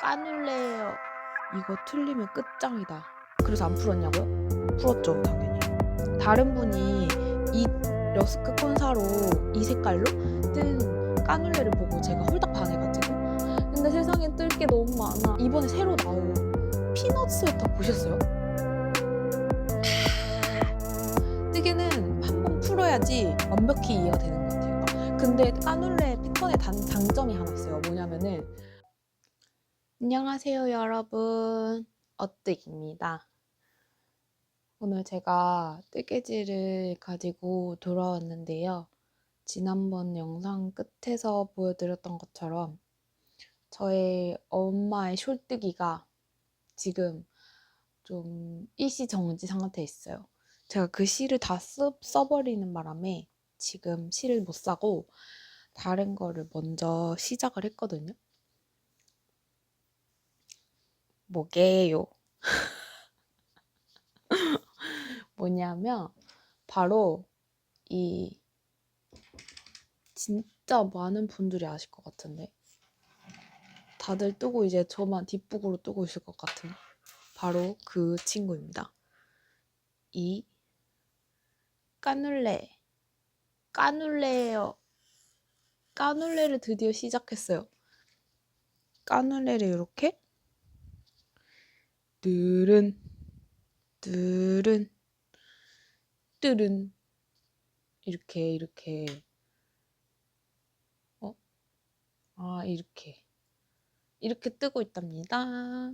까눌레예요. 이거 틀리면 끝장이다. 그래서 안 풀었냐고요? 풀었죠, 당연히. 다른 분이 이 러스크 콘사로 이 색깔로 뜬 까눌레를 보고 제가 홀딱 반해가지고, 근데 세상에 뜰 게 너무 많아. 이번에 새로 나온 피넛 스웨터 보셨어요? 뜨개는 한 번 풀어야지 완벽히 이해가 되는 것 같아요. 근데 까눌레 패턴의 장점이 하나 있어요. 뭐냐면은, 안녕하세요 여러분, 어뜨기입니다. 오늘 제가 뜨개질을 가지고 돌아왔는데요. 지난번 영상 끝에서 보여드렸던 것처럼 저의 엄마의 숄뜨기가 지금 좀 일시정지 상태에 있어요. 제가 그 실을 다 써버리는 바람에 지금 실을 못 사고 다른 거를 먼저 시작을 했거든요. 뭐게요? 뭐냐면 바로 이 진짜 많은 분들이 아실 것 같은데 다들 뜨고 이제 저만 뒷북으로 뜨고 있을 것 같은 바로 그 친구입니다. 이 까눌레예요. 까눌레를 드디어 시작했어요. 까눌레를 이렇게 뜨른 뜨른 뜨른 이렇게 이렇게 뜨고 있답니다.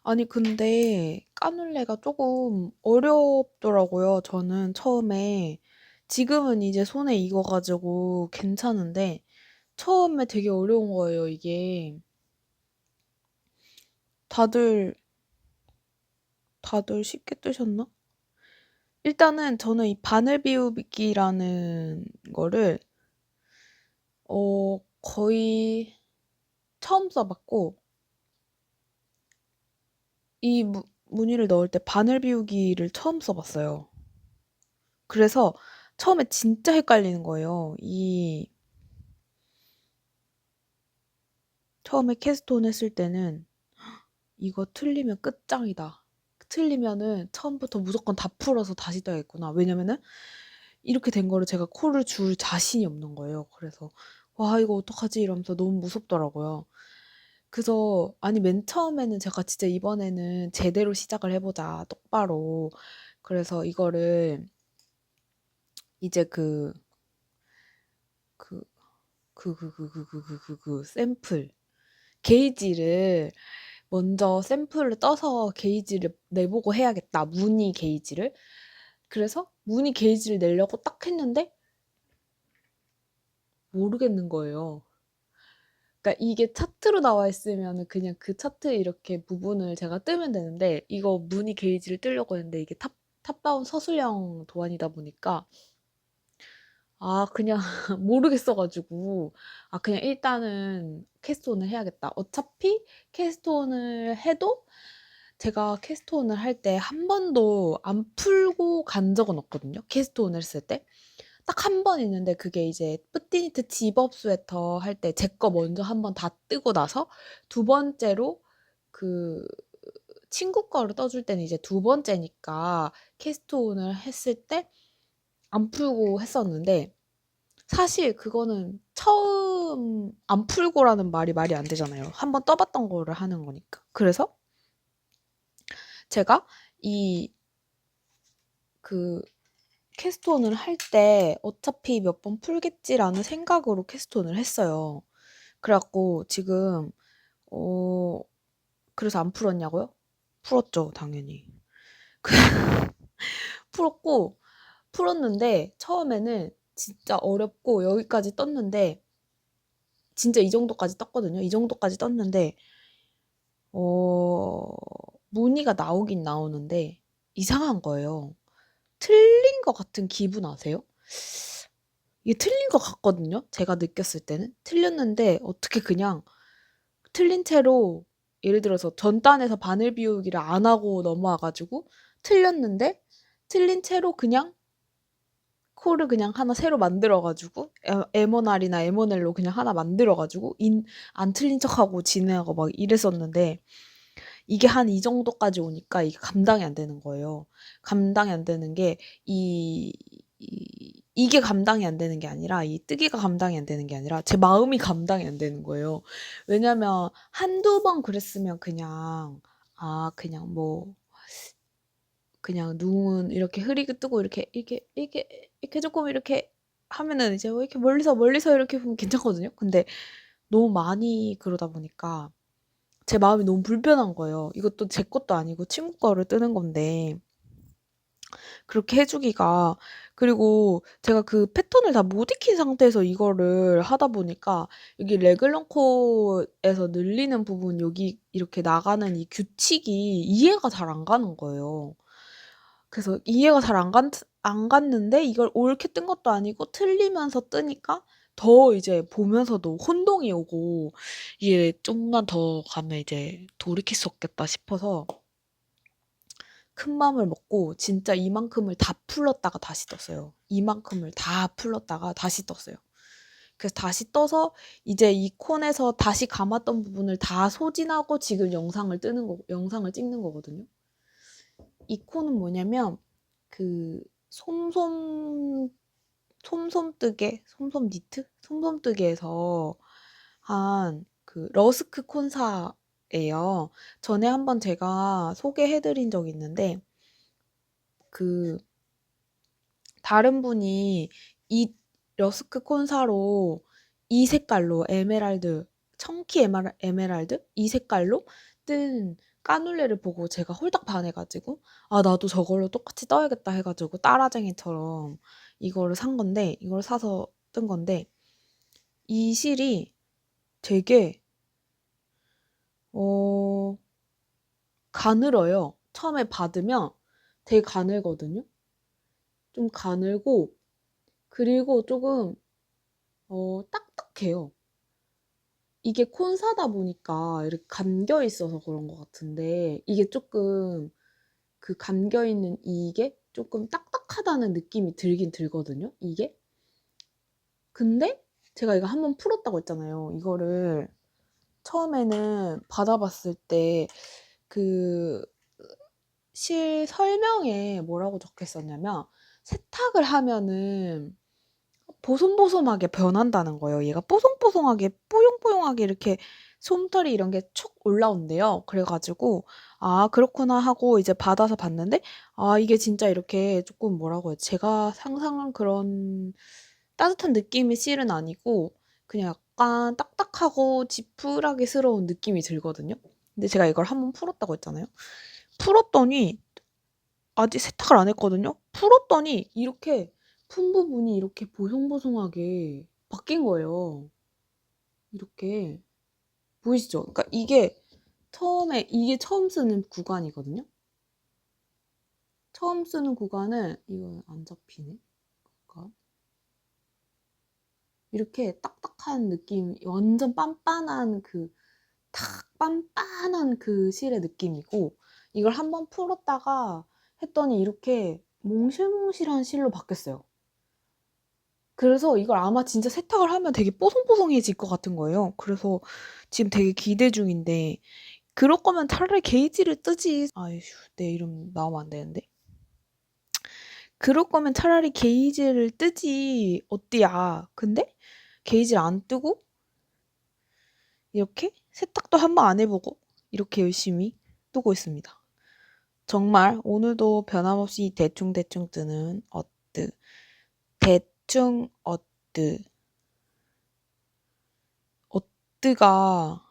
아니 근데 까눌레가 조금 어렵더라고요. 저는 처음에. 지금은 이제 손에 익어가지고 괜찮은데 처음에 되게 어려운 거예요, 이게. 다들 쉽게 뜨셨나? 일단은 저는 이 바늘 비우기라는 거를 거의 처음 써봤고, 이 무늬를 넣을 때 바늘 비우기를 처음 써봤어요. 그래서 처음에 진짜 헷갈리는 거예요. 처음에 캐스톤 했을 때는 이거 틀리면 끝장이다. 틀리면은 처음부터 무조건 다 풀어서 다시 떠야겠구나. 왜냐면은 이렇게 된 거를 제가 코를 줄 자신이 없는 거예요. 그래서 와 이거 어떡하지 이러면서 너무 무섭더라고요. 그래서 아니 맨 처음에는 제가 진짜 이번에는 제대로 시작을 해보자 똑바로. 그래서 이거를 이제 샘플 게이지를 먼저 샘플을 떠서 게이지를 내보고 해야겠다. 무늬 게이지를. 그래서 무늬 게이지를 내려고 딱 했는데 모르겠는 거예요. 그러니까 이게 차트로 나와 있으면 그냥 그 차트 이렇게 부분을 제가 뜨면 되는데 이거 무늬 게이지를 뜨려고 했는데 이게 탑다운 서술형 도안이다 보니까 그냥 모르겠어가지고 그냥 일단은 캐스톤을 해야겠다. 어차피 캐스톤을 해도 제가 캐스톤을 할 때 한 번도 안 풀고 간 적은 없거든요. 캐스톤을 했을 때. 딱 한 번 있는데 그게 이제 뿌띠니트 집업 스웨터 할 때 제 거 먼저 한 번 다 뜨고 나서 두 번째로 그 친구 거를 떠줄 때는 이제 두 번째니까 캐스톤을 했을 때 안 풀고 했었는데 사실 그거는 처음 안 풀고라는 말이 안 되잖아요. 한 번 떠봤던 거를 하는 거니까. 그래서 제가 그 캐스톤을 할 때 어차피 몇 번 풀겠지라는 생각으로 캐스톤을 했어요. 그래갖고 지금 그래서 안 풀었냐고요? 풀었죠, 당연히. 풀었는데 처음에는 진짜 어렵고 여기까지 떴는데 진짜 이 정도까지 떴거든요. 이 정도까지 떴는데 무늬가 나오긴 나오는데 이상한 거예요. 틀린 것 같은 기분 아세요? 이게 틀린 것 같거든요. 제가 느꼈을 때는 틀렸는데 어떻게 그냥 틀린 채로 예를 들어서 전단에서 바늘 비우기를 안 하고 넘어와가지고 틀렸는데 틀린 채로 그냥 코를 그냥 하나 새로 만들어 가지고 M1R이나 M1L로 그냥 하나 만들어 가지고 안 틀린 척하고 지내고 막 이랬었는데 이게 한 이 정도까지 오니까 이게 감당이 안 되는 거예요. 감당이 안 되는 게 이게 감당이 안 되는 게 아니라 이 뜨기가 감당이 안 되는 게 아니라 제 마음이 감당이 안 되는 거예요. 왜냐면 한두 번 그랬으면 그냥 그냥 뭐 그냥 눈 이렇게 흐리게 뜨고 이렇게 쪼끔 이렇게 하면은 이제 이렇게 멀리서 이렇게 보면 괜찮거든요. 근데 너무 많이 그러다 보니까 제 마음이 너무 불편한 거예요. 이것도 제 것도 아니고 친구 거를 뜨는 건데 그렇게 해 주기가. 그리고 제가 그 패턴을 다 못 익힌 상태에서 이거를 하다 보니까 여기 레글런 코에서 늘리는 부분 여기 이렇게 나가는 이 규칙이 이해가 잘 안 가는 거예요. 그래서 이해가 잘 안 갔는데 이걸 옳게 뜬 것도 아니고 틀리면서 뜨니까 더 이제 보면서도 혼동이 오고 이게 좀만 더 가면 이제 돌이킬 수 없겠다 싶어서 큰 맘을 먹고 진짜 이만큼을 다 풀렀다가 다시 떴어요. 이만큼을 다 풀렀다가 다시 떴어요. 그래서 다시 떠서 이제 이 콘에서 다시 감았던 부분을 다 소진하고 지금 영상을 찍는 거거든요. 이 콘은 뭐냐면 그 솜솜 니트? 솜솜뜨개에서 한 그 러스크 콘사예요. 전에 한번 제가 소개해 드린 적이 있는데 그 다른 분이 이 러스크 콘사로 이 색깔로 청키 에메랄드 이 색깔로 뜬 까눌레를 보고 제가 홀딱 반해 가지고 '아 나도 저걸로 똑같이 떠야겠다.' 해 가지고 따라쟁이처럼 이거를 산 건데 이걸 사서 뜬 건데 이 실이 되게 어 가늘어요. 처음에 받으면 되게 가늘거든요. 좀 가늘고 그리고 쪼금 딱딱해요. 이게 콘사다 보니까 이렇게 감겨 있어서 그런 것 같은데 이게 쪼끔 그 감겨 있는 이게 쪼끔 딱딱하다는 느낌이 들긴 들거든요, 이게. 근데 제가 이거 한번 풀었다고 했잖아요. 이거를 처음에는 받아 봤을 때 그 실 설명에 뭐라고 적혀 있었냐면 세탁을 하면은 보송보송하게 변한다는 거예요. 얘가 뽀송뽀송하게 뽀용뽀용하게 이렇게 솜털이 이런 게 촉 올라온대요. 그래 가지고 '아 그렇구나.' 하고 이제 받아서 봤는데 이게 진짜 이렇게 쪼끔 뭐라고 해야 제가 상상한 그런 따뜻한 느낌의 실은 아니고 그냥 약간 딱딱하고 지푸라기스러운 느낌이 들거든요. 근데 제가 이걸 한번 풀었다고 했잖아요. 풀었더니 아직 세탁을 안 했거든요. 풀었더니 이렇게 푼 부분이 이렇게 보송보송하게 바뀐 거예요. 이렇게. 보이시죠? 그러니까 이게 처음 쓰는 구간이거든요. 처음 쓰는 구간은 이거 안 잡히네. 그러니까 이렇게 딱딱한 느낌 완전 빤빤한 빤빤한 그 실의 느낌이고 이걸 한번 풀었다가 했더니 이렇게 몽실몽실한 실로 바뀌었어요. 그래서 이걸 아마 진짜 세탁을 하면 되게 뽀송뽀송해질 것 같은 거예요. 그래서 지금 되게 기대 중인데 그럴 거면 차라리 게이지를 뜨지. 아이휴 내 이름 나오면 안 되는데. 그럴 거면 차라리 게이지를 뜨지 어때야. 근데 게이지를 안 뜨고 이렇게 세탁도 한 번 안 해 보고 이렇게 열심히 뜨고 있습니다. 정말 오늘도 변함없이 대충대충 뜨는 어뜨. 대충 어뜨. 어뜨가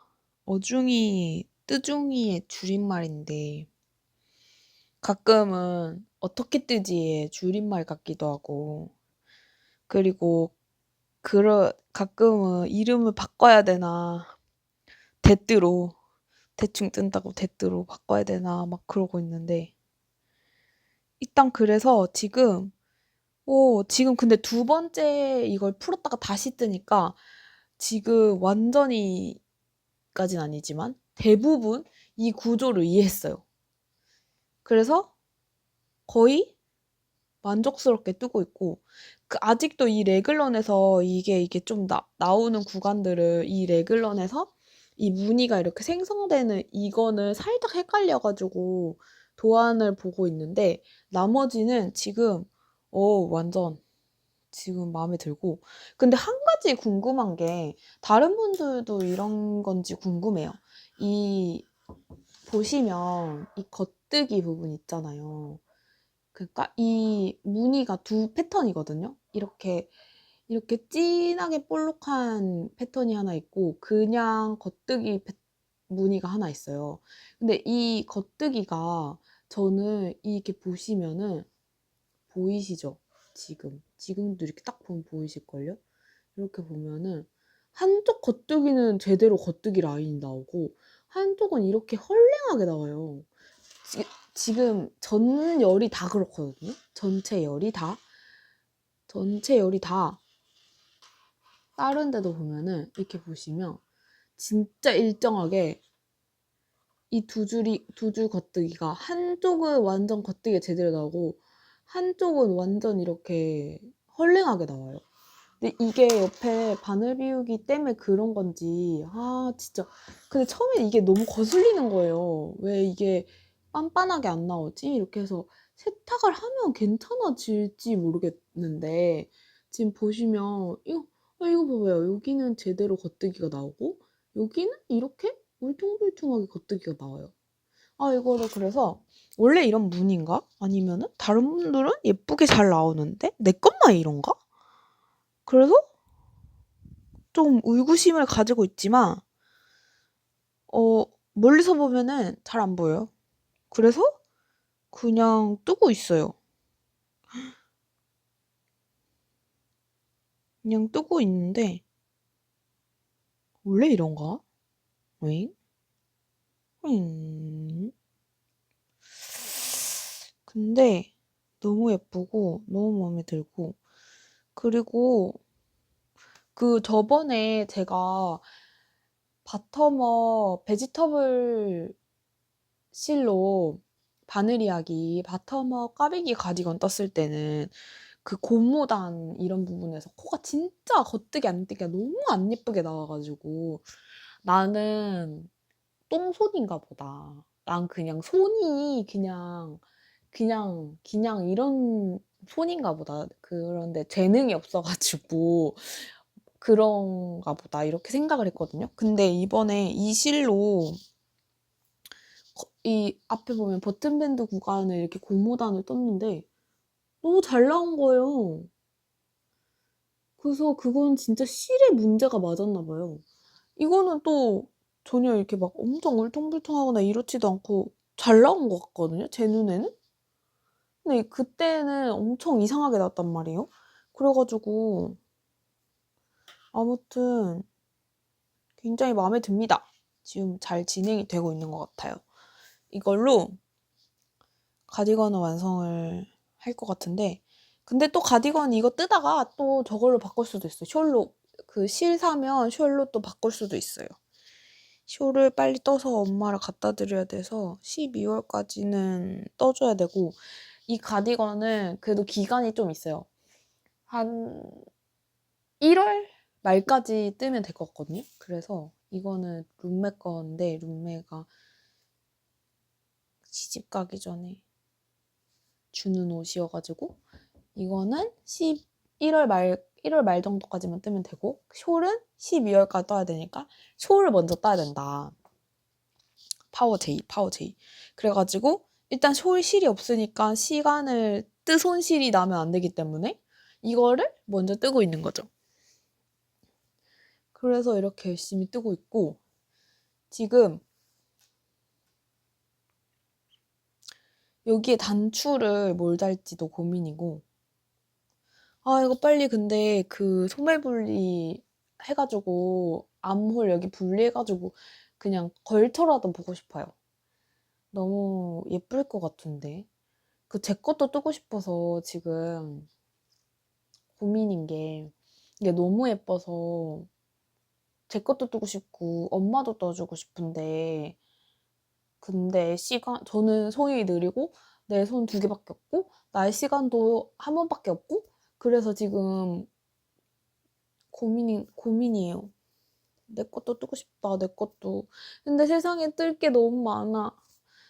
어중이, 뜨중이의 줄임말인데 가끔은 어떻게 뜨지의 줄임말 같기도 하고 그리고 가끔은 이름을 바꿔야 되나 대뜨로 대충 뜬다고 대뜨로 바꿔야 되나 막 그러고 있는데 일단 그래서 지금 근데 두 번째 이걸 풀었다가 다시 뜨니까 지금 완전히 까진 아니지만 대부분 이 구조를 이해했어요. 그래서 거의 만족스럽게 뜨고 있고, 아직도 이 레글런에서 이게 좀 나오는 구간들을 이 레글런에서 이 무늬가 이렇게 생성되는 이거는 살짝 헷갈려가지고 도안을 보고 있는데, 나머지는 지금 완전 지금 마음에 들고. 근데 한 가지 궁금한 게, 다른 분들도 이런 건지 궁금해요. 이 보시면 이 겉뜨기 부분 있잖아요. 그러니까 이 무늬가 두 패턴이거든요. 이렇게 진하게 볼록한 패턴이 하나 있고, 그냥 겉뜨기 무늬가 하나 있어요. 근데 이 겉뜨기가, 저는 이렇게 보시면은 보이시죠? 지금도 이렇게 딱 보면 보이실걸요? 이렇게 보면은 한쪽 겉뜨기는 제대로 겉뜨기 라인이 나오고, 한쪽은 이렇게 헐랭하게 나와요. 지금 전 열이 다 그렇거든요. 전체 열이 다 다른 데도 보면은 이렇게 보시면 진짜 일정하게 이 두 줄 겉뜨기가, 한쪽은 완전 겉뜨기가 제대로 나오고 한쪽은 완전 이렇게 헐랭하게 나와요. 근데 이게 옆에 바늘 비우기 때문에 그런 건지, 진짜. 근데 처음에 이게 너무 거슬리는 거예요. 왜 이게 빤빤하게 안 나오지? 이렇게 해서 세탁을 하면 괜찮아질지 모르겠는데, 지금 보시면 이거 봐봐요. 여기는 제대로 겉뜨기가 나오고 여기는 이렇게 울퉁불퉁하게 겉뜨기가 나와요. 이거를 그래서 원래 이런 무늬인가? 아니면은 다른 분들은 예쁘게 잘 나오는데 내 것만 이런가? 그래서 좀 의구심을 가지고 있지만, 멀리서 보면은 잘 안 보여요. 그래서 그냥 뜨고 있어요. 그냥 뜨고 있는데, 원래 이런가? 응? 응. 근데 너무 예쁘고 너무 마음에 들고, 그리고 저번에 제가 바터머 베지터블 실로 바늘 이야기, 바터머 꽈배기 가디건 떴을 때는 그 고무단 이런 부분에서 코가 진짜 겉뜨기 안 뜨기가 너무 안 예쁘게 나와가지고, 나는 똥손인가 보다. 난 그냥 손이 그냥 이런 손인가 보다. 그런데 재능이 없어가지고 그런가 보다. 이렇게 생각을 했거든요. 근데 이번에 이 실로 이 앞에 보면 버튼밴드 구간을 이렇게 고무단을 떴는데 너무 잘 나온 거예요. 그래서 그건 진짜 실의 문제가 맞았나 봐요. 이거는 또 전혀 이렇게 막 엄청 울퉁불퉁하거나 이렇지도 않고 잘 나온 것 같거든요, 제 눈에는. 근데 그때는 엄청 이상하게 나왔단 말이에요. 그래가지고 아무튼 굉장히 마음에 듭니다. 지금 잘 진행이 되고 있는 것 같아요. 이걸로 가디건을 완성을 할 것 같은데, 근데 또 가디건 이거 뜨다가 또 저걸로 바꿀 수도 있어요. 숄로, 그 실 사면 숄로 또 바꿀 수도 있어요. 숄을 빨리 떠서 엄마를 갖다 드려야 돼서 12월까지는 떠줘야 되고, 이 가디건은 그래도 기간이 좀 있어요. 한 1월 말까지 뜨면 될 것 같거든요. 그래서 이거는 룸메 건데, 룸메가 시집 가기 전에 주는 옷이어가지고, 이거는 1월 말 정도까지만 뜨면 되고, 숄은 12월까지 떠야 되니까 숄을 먼저 떠야 된다. 파워 J. 그래가지고 일단 숄 실이 없으니까 시간을 뜨손 실이 나면 안 되기 때문에 이거를 먼저 뜨고 있는 거죠. 그래서 이렇게 열심히 뜨고 있고, 지금 여기에 단추를 뭘 달지도 고민이고, 이거 빨리 근데 그 소매분리 해가지고 암홀 여기 분리해가지고 그냥 걸쳐라도 보고 싶어요. 너무 예쁠 것 같은데. 제 것도 뜨고 싶어서 지금 고민인 게, 이게 너무 예뻐서 제 것도 뜨고 싶고 엄마도 떠주고 싶은데, 근데 저는 손이 느리고 내 손 2개밖에 없고 날 시간도 한 번밖에 없고 그래서 지금 고민이에요. 내 것도 뜨고 싶다, 내 것도. 근데 세상에 뜰 게 너무 많아.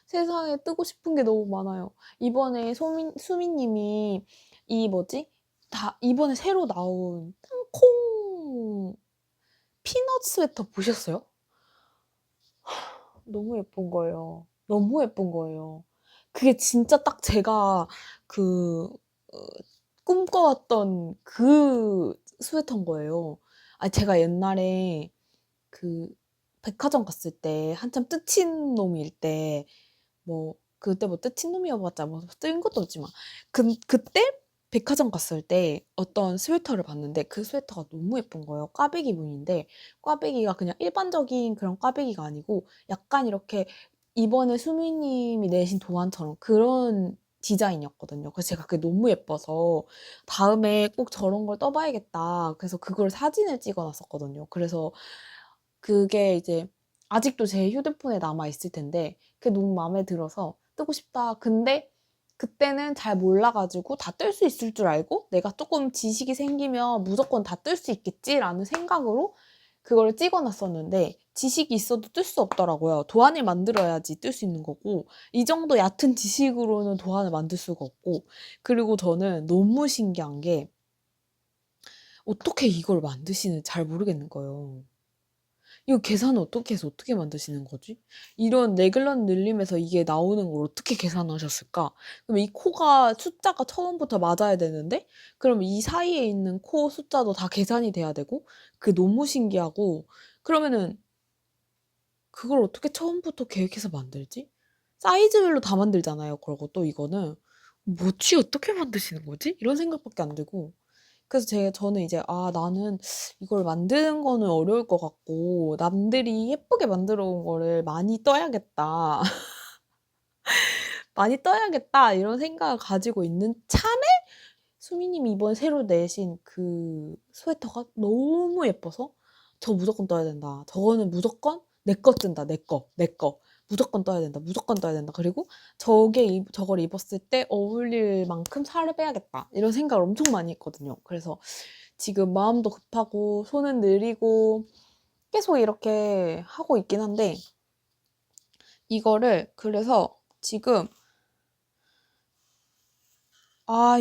세상에 뜨고 싶은 게 너무 많아요. 이번에 수민님이 이 뭐지? 이번에 새로 나온 땅콩 피넛 스웨터 보셨어요? 너무 예쁜 거예요. 너무 예쁜 거예요. 그게 진짜 딱 제가 그 어, 꿈꿔왔던 그 스웨터인 거예요. 아, 제가 옛날에 그 백화점 갔을 때 한참 뜨친 놈일 때 뭐 그때 뭐 뜨친 놈이어봤자 뭐 뜬 것도 없지만 그때 백화점 갔을 때 어떤 스웨터를 봤는데 그 스웨터가 너무 예쁜 거예요. 꽈배기 무늬인데 꽈배기가 그냥 일반적인 그런 꽈배기가 아니고 약간 이렇게 이번에 수미님이 내신 도안처럼 그런 디자인이었거든요. 그래서 제가 그게 너무 예뻐서 다음에 꼭 저런 걸 떠봐야겠다. 그래서 그걸 사진을 찍어놨었거든요. 그래서 그게 이제 아직도 제 휴대폰에 남아 있을 텐데 그게 너무 마음에 들어서 뜨고 싶다. 근데 그때는 잘 몰라가지고 다 뜰 수 있을 줄 알고 내가 조금 지식이 생기면 무조건 다 뜰 수 있겠지라는 생각으로 그걸 찍어놨었는데 지식이 있어도 뜰 수 없더라고요. 도안을 만들어야지 뜰 수 있는 거고 이 정도 얕은 지식으로는 도안을 만들 수가 없고 그리고 저는 너무 신기한 게 어떻게 이걸 만드시는지 잘 모르겠는 거예요. 이거 계산을 어떻게 해서 어떻게 만드시는 거지? 이런 레글런 늘림에서 이게 나오는 걸 어떻게 계산하셨을까? 그럼 이 코가 숫자가 처음부터 맞아야 되는데, 그럼 이 사이에 있는 코 숫자도 다 계산이 돼야 되고, 그게 너무 신기하고, 그러면은 그걸 어떻게 처음부터 계획해서 만들지? 사이즈별로 다 만들잖아요. 그리고 또 이거는 뭐지 어떻게 만드시는 거지? 이런 생각밖에 안 들고. 그래서 저는 이제 나는 이걸 만드는 거는 어려울 것 같고 남들이 예쁘게 만들어 온 거를 많이 떠야겠다. 많이 떠야겠다 이런 생각을 가지고 있는 참에 수미님이 이번 새로 내신 그 스웨터가 너무 예뻐서 저 무조건 떠야 된다. 저거는 무조건 내 거 뜬다. 내 거, 내 거. 무조건 떠야 된다. 무조건 떠야 된다. 그리고 저걸 입었을 때 어울릴 만큼 살을 빼야겠다. 이런 생각을 엄청 많이 했거든요. 그래서 지금 마음도 급하고 손은 느리고 계속 이렇게 하고 있긴 한데 이거를 그래서 지금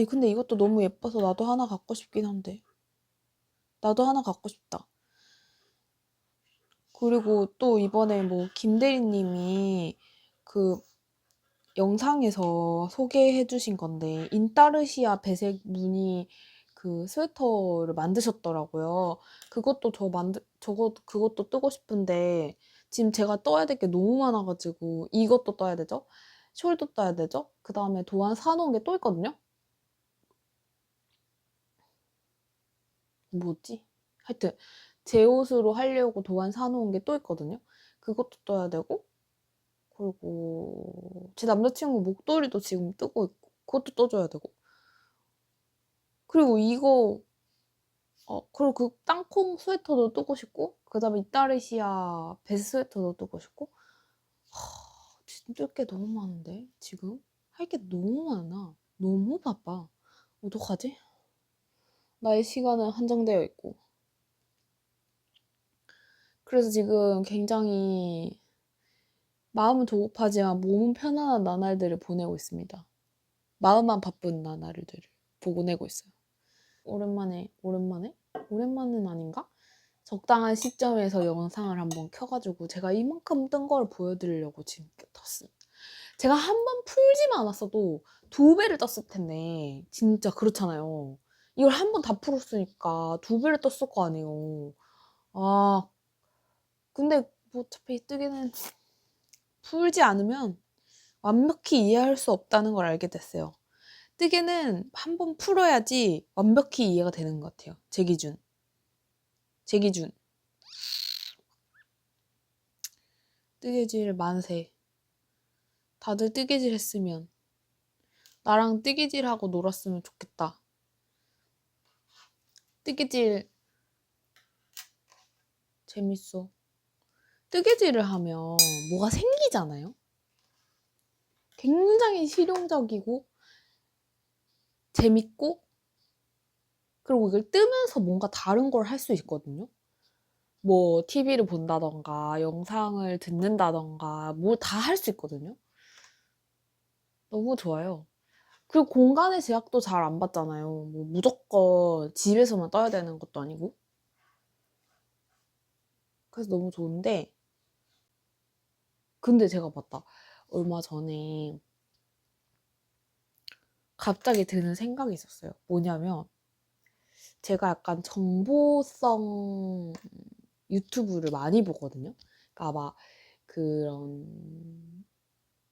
근데 이것도 너무 예뻐서 나도 하나 갖고 싶긴 한데 나도 하나 갖고 싶다. 그리고 또 이번에 뭐 김대리님이 그 영상에서 소개해 주신 건데 인타르시아 배색 무늬 그 스웨터를 만드셨더라고요. 그것도 뜨고 싶은데 지금 제가 떠야 될 게 너무 많아가지고 이것도 떠야 되죠? 숄도 떠야 되죠? 그 다음에 도안 사놓은 게 또 있거든요? 뭐지? 하여튼 제 옷으로 하려고 도안 사놓은 게 또 있거든요? 그것도 떠야 되고 그리고 제 남자친구 목도리도 지금 뜨고 있고 그것도 떠줘야 되고 그리고 그리고 그 땅콩 스웨터도 뜨고 싶고 그다음에 이타리시아 베스 스웨터도 뜨고 싶고 진짜 뜰 게 너무 많은데 지금 할 게 너무 많아. 너무 바빠. 어떡하지? 나의 시간은 한정되어 있고 그래서 지금 굉장히 마음은 조급하지만 몸은 편안한 나날들을 보내고 있습니다. 마음만 바쁜 나날들을 보내고 있어요. 오랜만은 아닌가? 적당한 시점에서 영상을 한번 켜가지고 제가 이만큼 뜬 걸 보여드리려고 지금 떴습니다. 제가 한 번 풀지만 않았어도 2배를 떴을 텐데 진짜 그렇잖아요. 이걸 한 번 다 풀었으니까 2배를 떴을 거 아니에요. 근데 뭐 어차피 뜨기는 풀지 않으면 완벽히 이해할 수 없다는 걸 알게 됐어요. 뜨개는 한 번 풀어야지 완벽히 이해가 되는 것 같아요. 제 기준. 제 기준. 뜨개질 만세. 다들 뜨개질 했으면 나랑 뜨개질하고 놀았으면 좋겠다. 뜨개질 재밌어. 뜨개질을 하면 뭐가 생기잖아요? 굉장히 실용적이고 재밌고, 그리고 이걸 뜨면서 뭔가 다른 걸 할 수 있거든요. 뭐 TV를 본다던가 영상을 듣는다던가 뭐 다 할 수 있거든요. 너무 좋아요. 그리고 공간의 제약도 잘 안 받잖아요. 뭐 무조건 집에서만 떠야 되는 것도 아니고. 그래서 너무 좋은데, 근데 제가 맞다. 얼마 전에 갑자기 드는 생각이 있었어요. 뭐냐면, 제가 약간 정보성 유튜브를 많이 보거든요. 그러니까 막 그런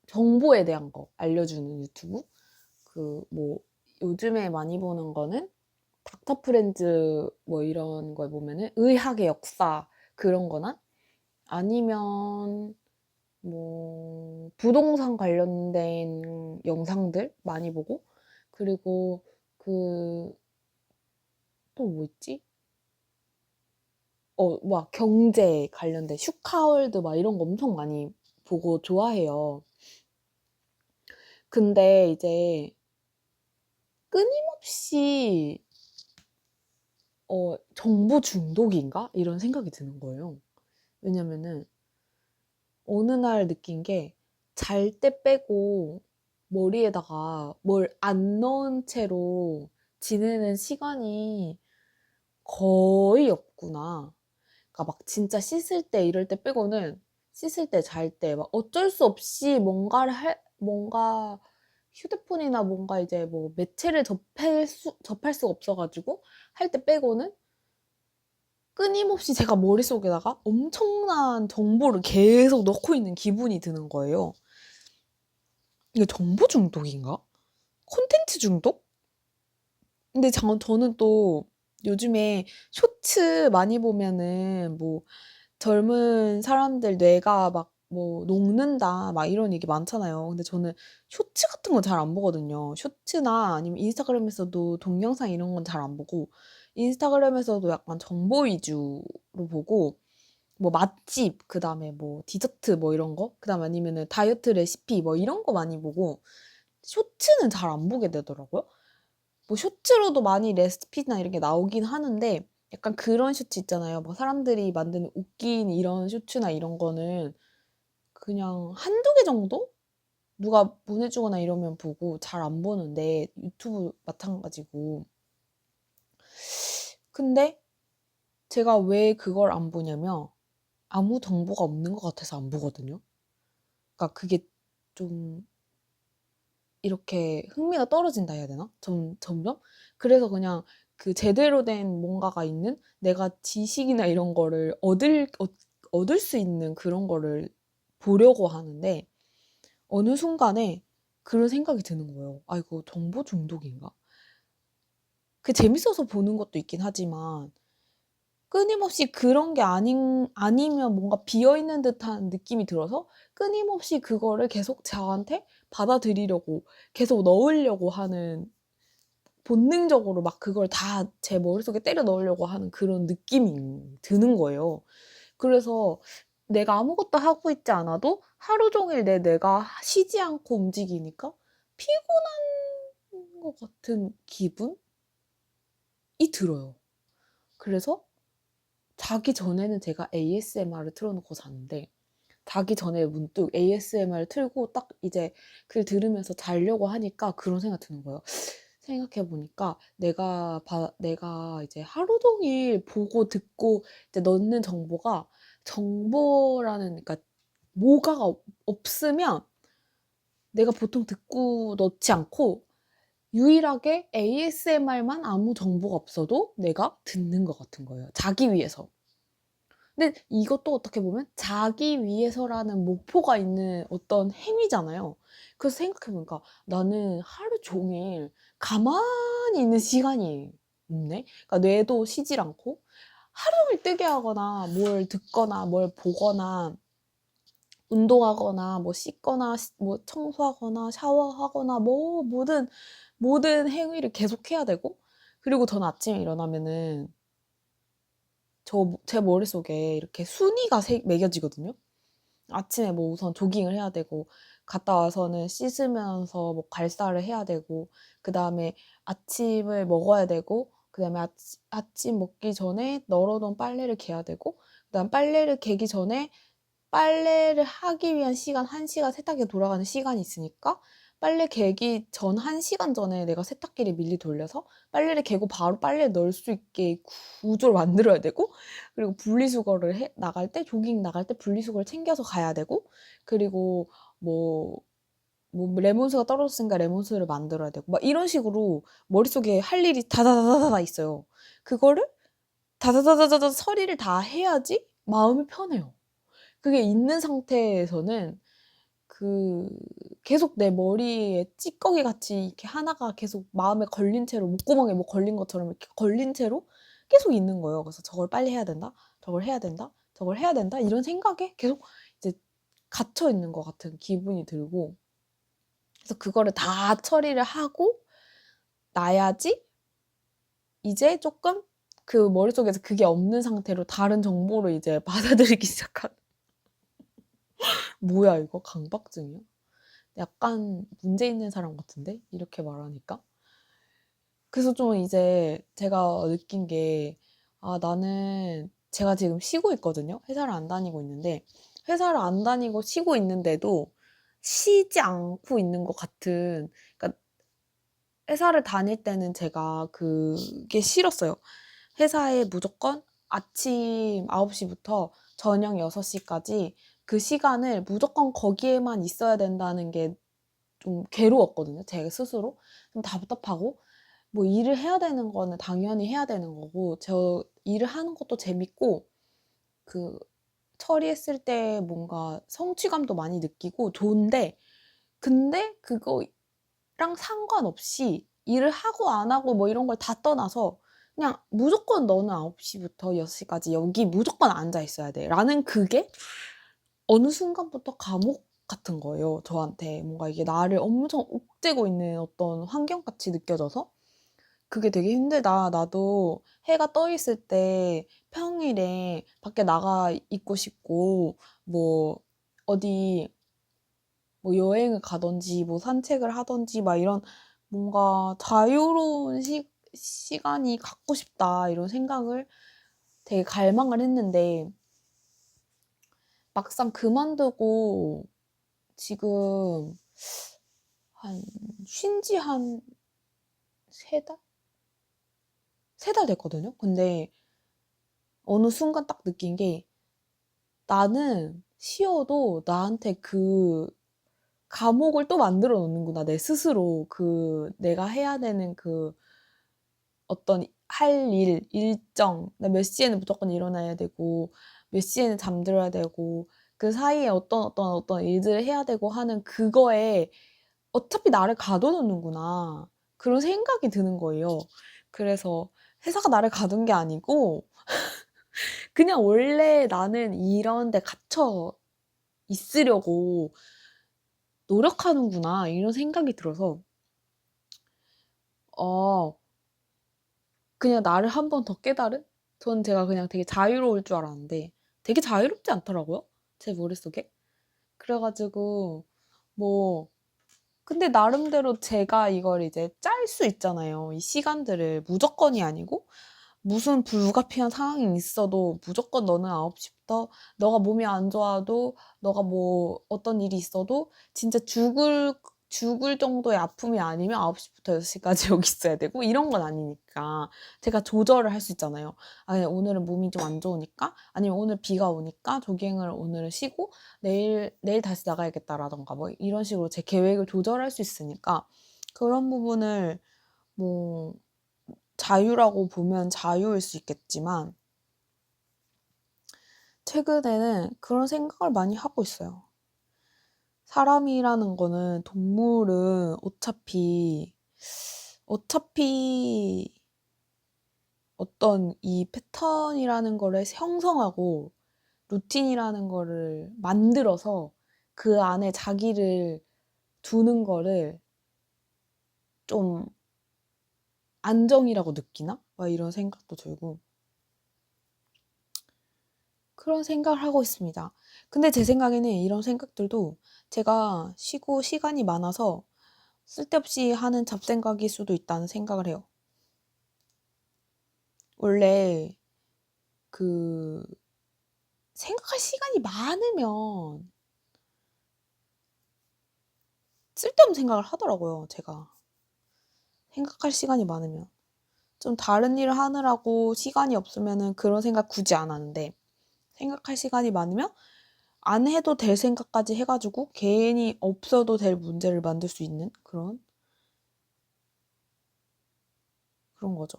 정보에 대한 거 알려주는 유튜브? 그 뭐 요즘에 많이 보는 거는 닥터 프렌즈 뭐 이런 걸 보면은 의학의 역사 그런 거나, 아니면 뭐 부동산 관련된 영상들 많이 보고, 그리고 그 또 뭐 있지? 막 경제 관련된 슈카월드 막 이런 거 엄청 많이 보고 좋아해요. 근데 이제 끊임없이 정보 중독인가? 이런 생각이 드는 거예요. 왜냐면은 어느 날 느낀 게, 잘 때 빼고 머리에다가 뭘 안 넣은 채로 지내는 시간이 거의 없구나. 그러니까 막 진짜 씻을 때 이럴 때 빼고는, 씻을 때 잘 때 막 어쩔 수 없이 뭔가 휴대폰이나 뭔가 이제 뭐 매체를 접할 수가 없어가지고 할 때 빼고는 끊임없이 제가 머릿속에다가 엄청난 정보를 계속 넣고 있는 기분이 드는 거예요. 이게 정보 중독인가? 콘텐츠 중독? 근데 저는 또 요즘에 쇼츠 많이 보면은 뭐 젊은 사람들 뇌가 막 뭐 녹는다 막 이런 얘기 많잖아요. 근데 저는 쇼츠 같은 건 잘 안 보거든요. 쇼츠나 아니면 인스타그램에서도 동영상 이런 건 잘 안 보고, 인스타그램에서도 약간 정보 위주로 보고, 뭐 맛집, 그다음에 뭐 디저트 뭐 이런 거, 그다음에 아니면은 다이어트 레시피 뭐 이런 거 많이 보고, 쇼츠는 잘 안 보게 되더라고요. 뭐 쇼츠로도 많이 레시피나 이런 게 나오긴 하는데, 약간 그런 쇼츠 있잖아요. 뭐 사람들이 만드는 웃긴 이런 쇼츠나 이런 거는 그냥 한두 개 정도? 누가 보내주거나 이러면 보고 잘 안 보는데, 유튜브 마찬가지고. 근데 제가 왜 그걸 안 보냐면, 아무 정보가 없는 것 같아서 안 보거든요. 그러니까 그게 좀 이렇게 흥미가 떨어진다 해야 되나? 점점? 그래서 그냥 그 제대로 된 뭔가가 있는, 내가 지식이나 이런 거를 얻을 수 있는 그런 거를 보려고 하는데, 어느 순간에 그런 생각이 드는 거예요. 아, 이거 정보 중독인가? 그 재밌어서 보는 것도 있긴 하지만, 끊임없이 그런 게 아니면 뭔가 비어있는 듯한 느낌이 들어서 끊임없이 그거를 계속 저한테 받아들이려고, 계속 넣으려고 하는, 본능적으로 막 그걸 다 제 머릿속에 때려 넣으려고 하는 그런 느낌이 드는 거예요. 그래서 내가 아무것도 하고 있지 않아도 하루 종일 내 뇌가 쉬지 않고 움직이니까 피곤한 것 같은 기분이 들어요. 그래서 자기 전에는 제가 ASMR을 틀어놓고 자는데, 자기 전에 문득 ASMR을 틀고 딱 이제 글 들으면서 자려고 하니까 그런 생각 드는 거예요. 생각해 보니까 내가 이제 하루 종일 보고 듣고 이제 넣는 정보가, 정보라는, 그러니까 뭐가가 없으면 내가 보통 듣고 넣지 않고, 유일하게 ASMR만 아무 정보가 없어도 내가 듣는 것 같은 거예요. 자기 위해서. 근데 이것도 어떻게 보면 자기 위해서라는 목표가 있는 어떤 행위잖아요. 그래서 생각해보니까 나는 하루 종일 가만히 있는 시간이 없네? 그러니까 뇌도 쉬질 않고 하루 종일 뜨게 하거나 뭘 듣거나 뭘 보거나 운동하거나 뭐 씻거나 뭐 청소하거나 샤워하거나 뭐 모든 행위를 계속 해야 되고, 그리고 저는 아침에 일어나면은 제 머릿속에 이렇게 순위가 매겨지거든요. 아침에 뭐 우선 조깅을 해야 되고, 갔다 와서는 씻으면서 뭐 갈사를 해야 되고, 그 다음에 아침을 먹어야 되고, 그 다음에 아침 먹기 전에 널어놓은 빨래를 개야 되고, 그 다음 빨래를 개기 전에 빨래를 하기 위한 시간 1시간 세탁기가 돌아가는 시간이 있으니까 빨래 개기 전 1시간 전에 내가 세탁기를 미리 돌려서 빨래를 개고 바로 빨래를 넣을 수 있게 구조를 만들어야 되고, 그리고 분리수거를 나갈 때 조깅 나갈 때 분리수거를 챙겨서 가야 되고, 그리고 뭐 레몬수가 떨어졌으니까 레몬수를 만들어야 되고 막 이런 식으로 머릿속에 할 일이 다다다다다 있어요. 그거를 다다다다다 처리를 다 해야지 마음이 편해요. 그게 있는 상태에서는 그 계속 내 머리에 찌꺼기 같이 이렇게 하나가 계속 마음에 걸린 채로, 목구멍에 뭐 걸린 것처럼 이렇게 걸린 채로 계속 있는 거예요. 그래서 저걸 빨리 해야 된다, 저걸 해야 된다, 저걸 해야 된다, 이런 생각에 계속 이제 갇혀 있는 것 같은 기분이 들고, 그래서 그거를 다 처리를 하고 나야지 이제 조금 그 머릿속에서 그게 없는 상태로 다른 정보를 이제 받아들이기 시작하는. 뭐야 이거 강박증이야? 약간 문제 있는 사람 같은데? 이렇게 말하니까. 그래서 좀 이제 제가 느낀 게, 아, 나는 제가 지금 쉬고 있거든요. 회사를 안 다니고 있는데, 회사를 안 다니고 쉬고 있는데도 쉬지 않고 있는 것 같은, 그러니까 회사를 다닐 때는 제가 그게 싫었어요. 회사에 무조건 아침 9시부터 저녁 6시까지 그 시간을 무조건 거기에만 있어야 된다는 게 좀 괴로웠거든요. 제 스스로. 좀 답답하고, 뭐 일을 해야 되는 거는 당연히 해야 되는 거고, 저 일을 하는 것도 재밌고, 그 처리했을 때 뭔가 성취감도 많이 느끼고 좋은데, 근데 그거랑 상관없이 일을 하고 안 하고 뭐 이런 걸 다 떠나서 그냥 무조건 너는 9시부터 6시까지 여기 무조건 앉아 있어야 돼. 라는 그게 어느 순간부터 감옥 같은 거예요. 저한테. 뭔가 이게 나를 엄청 옥죄고 있는 어떤 환경같이 느껴져서 그게 되게 힘들다. 나도 해가 떠 있을 때 평일에 밖에 나가 있고 싶고, 뭐 어디 뭐 여행을 가든지 뭐 산책을 하든지 막 이런 뭔가 자유로운 시간이 갖고 싶다. 이런 생각을 되게 갈망을 했는데, 막상 그만두고 지금 한 쉰 지 한 3달? 3달 됐거든요. 근데 어느 순간 딱 느낀 게, 나는 쉬어도 나한테 그 감옥을 또 만들어 놓는구나. 내 스스로 그 내가 해야 되는 그 어떤 할 일, 일정, 나 몇 시에는 무조건 일어나야 되고 몇 시에는 잠들어야 되고 그 사이에 어떤 일들을 해야 되고 하는 그거에 어차피 나를 가둬놓는구나. 그런 생각이 드는 거예요. 그래서 회사가 나를 가둔 게 아니고 그냥 원래 나는 이런 데 갇혀 있으려고 노력하는구나. 이런 생각이 들어서 어 그냥 나를 한 번 더 깨달은? 전 제가 그냥 되게 자유로울 줄 알았는데 되게 자유롭지 않더라고요. 제 머릿속에. 그래 가지고 뭐 근데 나름대로 제가 이걸 이제 짤 수 있잖아요. 이 시간들을 무조건이 아니고 무슨 불가피한 상황이 있어도 무조건 너는 9시부터 너가 몸이 안 좋아도 너가 뭐 어떤 일이 있어도 진짜 죽을 정도의 아픔이 아니면 9시부터 6시까지 여기 있어야 되고 이런 건 아니니까 제가 조절을 할 수 있잖아요. 아, 그냥 오늘은 몸이 좀 안 좋으니까 아니면 오늘 비가 오니까 조깅을 오늘은 쉬고 내일 다시 나가야겠다라던가 뭐 이런 식으로 제 계획을 조절할 수 있으니까 그런 부분을 뭐 자유라고 보면 자유일 수 있겠지만 최근에는 그런 생각을 많이 하고 있어요. 사람이라는 거는 동물은 어차피 어떤 이 패턴이라는 거를 형성하고 루틴이라는 거를 만들어서 그 안에 자기를 두는 거를 좀 안정이라고 느끼나? 막 이런 생각도 들고 그런 생각을 하고 있습니다. 근데 제 생각에는 이런 생각들도 제가 쉬고 시간이 많아서 쓸데없이 하는 잡생각일 수도 있다는 생각을 해요. 원래 그 생각할 시간이 많으면 쓸데없는 생각을 하더라고요, 제가. 생각할 시간이 많으면. 좀 다른 일을 하느라고 시간이 없으면은 그런 생각 굳이 안 하는데 생각할 시간이 많으면 안 해도 될 생각까지 해 가지고 괜히 없어도 될 문제를 만들 수 있는 그런 거죠.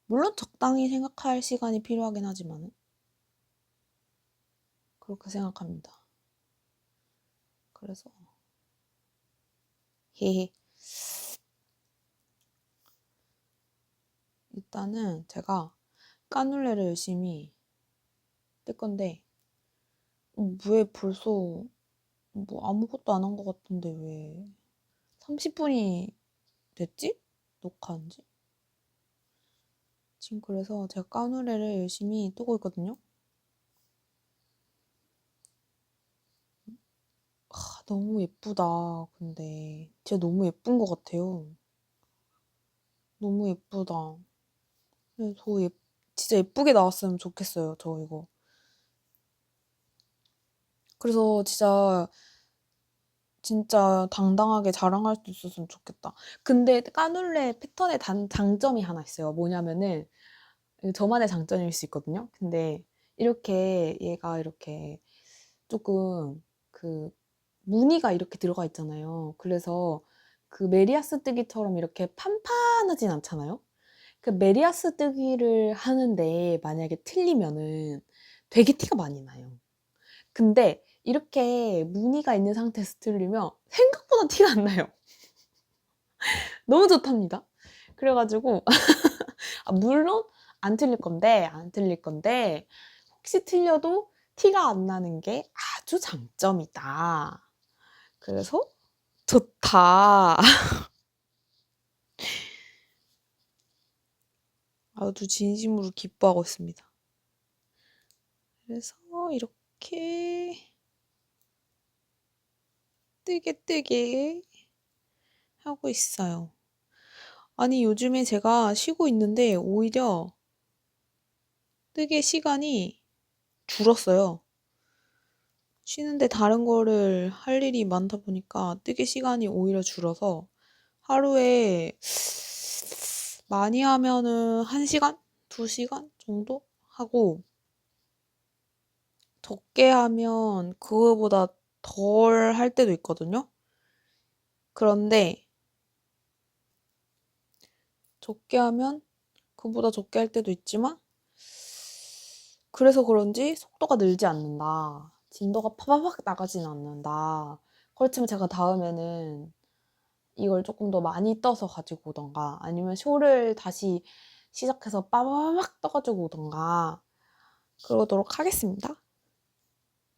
물론 적당히 생각할 시간이 필요하긴 하지만은 그렇게 생각합니다. 그래서 헤헤. 일단은 제가 까눌레를 열심히 뜰 건데 왜 벌써 뭐 아무것도 안 한 것 같은데 왜 30분이 됐지? 녹화한 지? 지금 그래서 제가 까누레를 열심히 뜨고 있거든요. 너무 예쁘다. 근데 진짜 너무 예쁜 것 같아요. 너무 예쁘다. 네, 진짜 예쁘게 나왔으면 좋겠어요. 저 이거. 그래서 진짜 당당하게 자랑할 수 있었으면 좋겠다. 근데 까눌레 패턴의 장점이 하나 있어요. 뭐냐면은 저만의 장점일 수 있거든요. 근데 얘가 이렇게 조금 그 무늬가 이렇게 들어가 있잖아요. 그래서 그 메리아스 뜨기처럼 이렇게 판판하진 않잖아요. 그 메리아스 뜨기를 하는데 만약에 틀리면은 되게 티가 많이 나요. 근데 이렇게 무늬가 있는 상태에서 틀리면 생각보다 티가 안 나요. 너무 좋답니다. 그래가지고 물론 안 틀릴 건데 혹시 틀려도 티가 안 나는 게 아주 장점이다. 그래서 좋다. 아주 진심으로 기뻐하고 있습니다. 그래서 이렇게 뜨게 하고 있어요. 아니, 요즘에 제가 쉬고 있는데 오히려 뜨개 시간이 줄었어요. 쉬는데 다른 거를 할 일이 많다 보니까 뜨개 시간이 오히려 줄어서 하루에 많이 하면은 1시간? 2시간 정도 하고 적게 하면 그거보다 덜 할 때도 있거든요. 그런데 적게 하면 그보다 적게 할 때도 있지만 그래서 그런지 속도가 늘지 않는다. 진도가 파바박 나가진 않는다. 그렇지만 제가 다음에는 이걸 조금 더 많이 떠서 가지고 오던가 아니면 쇼를 다시 시작해서 빠바박 떠가지고 오던가 그러도록 하겠습니다.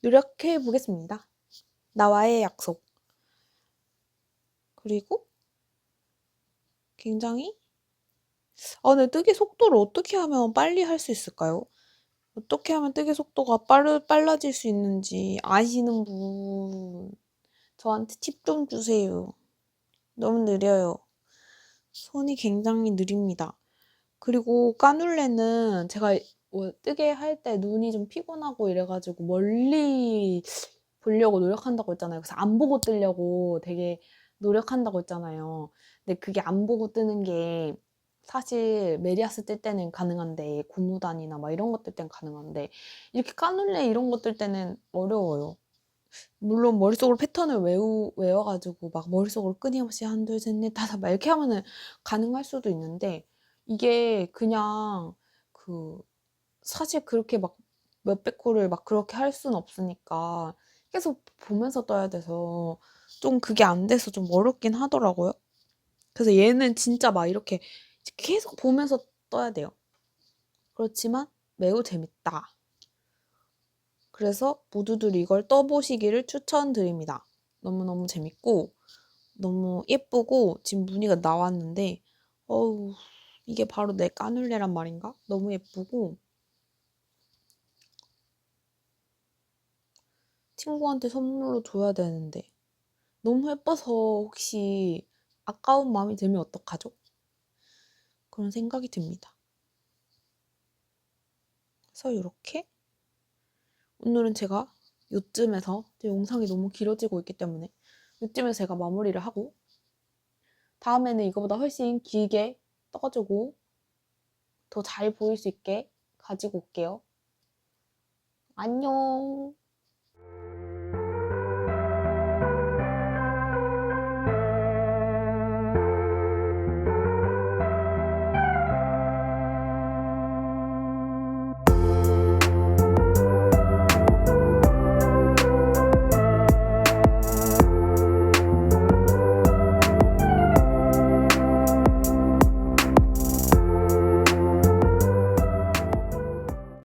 노력해 보겠습니다. 나와의 약속. 그리고 굉장히 근데 뜨개 속도를 어떻게 하면 빨리 할 수 있을까요? 어떻게 하면 뜨개 속도가 빨라질 수 있는지 아시는 분 저한테 팁 좀 주세요. 너무 느려요. 손이 굉장히 느립니다. 그리고 까눌레는 제가 뜨개 할 때 눈이 좀 피곤하고 이래가지고 멀리 보려고 노력한다고 했잖아요. 그래서 안 보고 뜨려고 되게 노력한다고 했잖아요. 근데 그게 안 보고 뜨는 게 사실 메리아스 뜰 때는 가능한데 고무단이나 막 이런 것들 때는 가능한데 이렇게 까눌레 이런 것들 때는 어려워요. 물론 머릿속으로 패턴을 외워가지고 막 머릿속으로 끊임없이 한, 둘, 셋, 넷, 다섯 막 이렇게 하면은 가능할 수도 있는데 이게 그냥 그 사실 그렇게 막 몇백 호를 막 그렇게 할 수는 없으니까 계속 보면서 떠야 돼서 좀 그게 안 돼서 좀 어렵긴 하더라고요. 그래서 얘는 진짜 막 이렇게 계속 보면서 떠야 돼요. 그렇지만 매우 재밌다. 그래서 모두들 이걸 떠보시기를 추천드립니다. 너무너무 재밌고 너무 예쁘고 지금 무늬가 나왔는데 어우 이게 바로 내 까눌레란 말인가? 너무 예쁘고 친구한테 선물로 줘야 되는데 너무 예뻐서 혹시 아까운 마음이 들면 어떡하죠? 그런 생각이 듭니다. 그래서 이렇게 오늘은 제가 요쯤에서 영상이 너무 길어지고 있기 때문에 요쯤에서 제가 마무리를 하고 다음에는 이거보다 훨씬 길게 떠가지고 더 잘 보일 수 있게 가지고 올게요. 안녕.